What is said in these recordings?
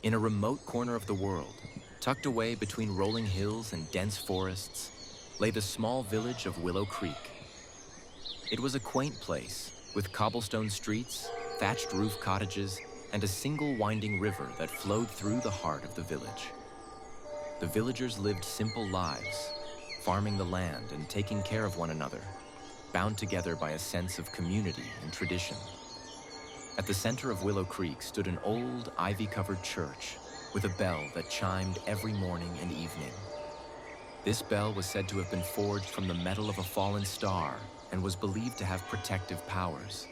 In a remote corner of the world, tucked away between rolling hills and dense forests, lay the small village of Willow Creek. It was a quaint place, with cobblestone streets, thatched roof cottages, and a single winding river that flowed through the heart of the village. The villagers lived simple lives, farming the land and taking care of one another, bound together by a sense of community and tradition. At the center of Willow Creek stood an old, ivy-covered church with a bell that chimed every morning and evening. This bell was said to have been forged from the metal of a fallen star and was believed to have protective powers.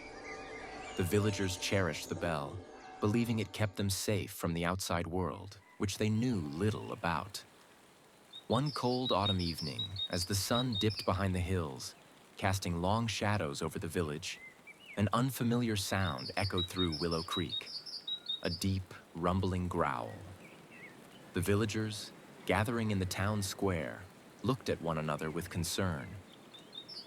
The villagers cherished the bell, believing it kept them safe from the outside world, which they knew little about. One cold autumn evening, as the sun dipped behind the hills, casting long shadows over the village, an unfamiliar sound echoed through Willow Creek, a deep, rumbling growl. The villagers, gathering in the town square, looked at one another with concern.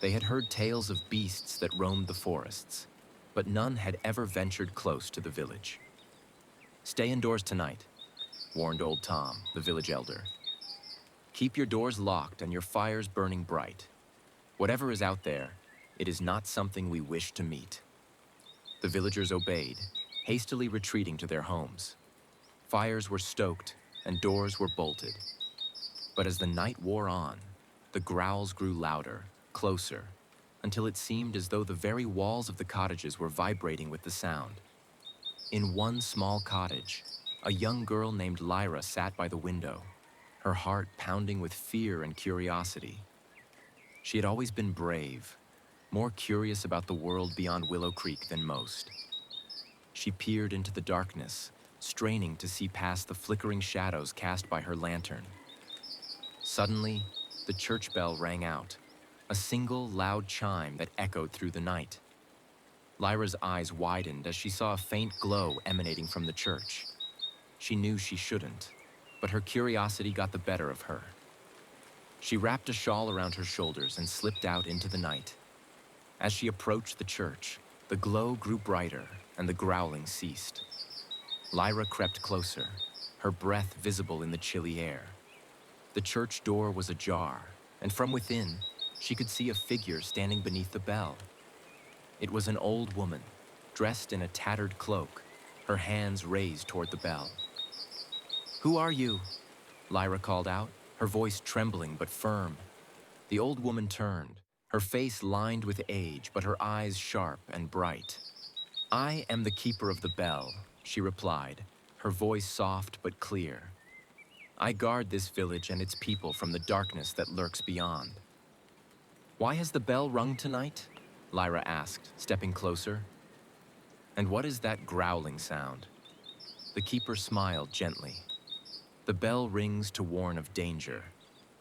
They had heard tales of beasts that roamed the forests, but none had ever ventured close to the village. "Stay indoors tonight," warned old Tom, the village elder. "Keep your doors locked and your fires burning bright. Whatever is out there, it is not something we wish to meet." The villagers obeyed, hastily retreating to their homes. Fires were stoked and doors were bolted. But as the night wore on, the growls grew louder, closer, until it seemed as though the very walls of the cottages were vibrating with the sound. In one small cottage, a young girl named Lyra sat by the window, her heart pounding with fear and curiosity. She had always been brave, more curious about the world beyond Willow Creek than most. She peered into the darkness, straining to see past the flickering shadows cast by her lantern. Suddenly, the church bell rang out, a single loud chime that echoed through the night. Lyra's eyes widened as she saw a faint glow emanating from the church. She knew she shouldn't, but her curiosity got the better of her. She wrapped a shawl around her shoulders and slipped out into the night. As she approached the church, the glow grew brighter and the growling ceased. Lyra crept closer, her breath visible in the chilly air. The church door was ajar, and from within, she could see a figure standing beneath the bell. It was an old woman, dressed in a tattered cloak, her hands raised toward the bell. "Who are you?" Lyra called out, her voice trembling but firm. The old woman turned, her face lined with age, but her eyes sharp and bright. "I am the keeper of the bell," she replied, her voice soft but clear. "I guard this village and its people from the darkness that lurks beyond." "Why has the bell rung tonight?" Lyra asked, stepping closer. "And what is that growling sound?" The keeper smiled gently. "The bell rings to warn of danger,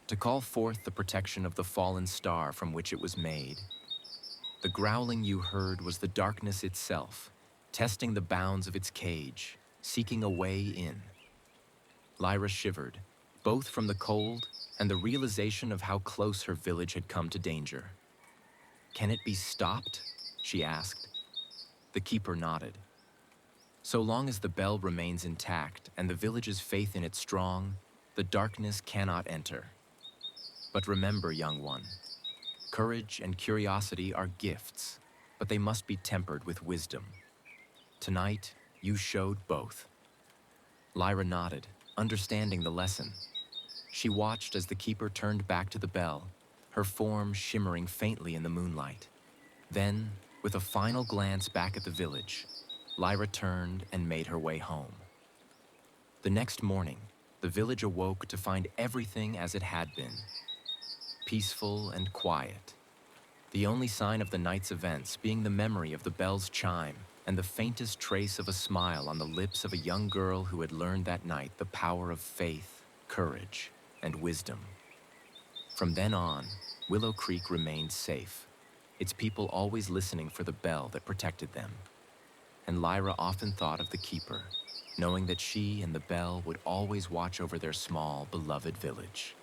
to call forth the protection of the fallen star from which it was made. The growling you heard was the darkness itself, testing the bounds of its cage, seeking a way in." Lyra shivered, both from the cold and the realization of how close her village had come to danger. "Can it be stopped?" she asked. The keeper nodded. "So long as the bell remains intact and the village's faith in it strong, the darkness cannot enter. But remember, young one, courage and curiosity are gifts, but they must be tempered with wisdom. Tonight, you showed both." Lyra nodded, understanding the lesson. She watched as the keeper turned back to the bell, her form shimmering faintly in the moonlight. Then, with a final glance back at the village, Lyra turned and made her way home. The next morning, the village awoke to find everything as it had been, peaceful and quiet. The only sign of the night's events being the memory of the bell's chime and the faintest trace of a smile on the lips of a young girl who had learned that night the power of faith, courage, and wisdom. From then on, Willow Creek remained safe, its people always listening for the bell that protected them. And Lyra often thought of the keeper, knowing that she and the bell would always watch over their small, beloved village.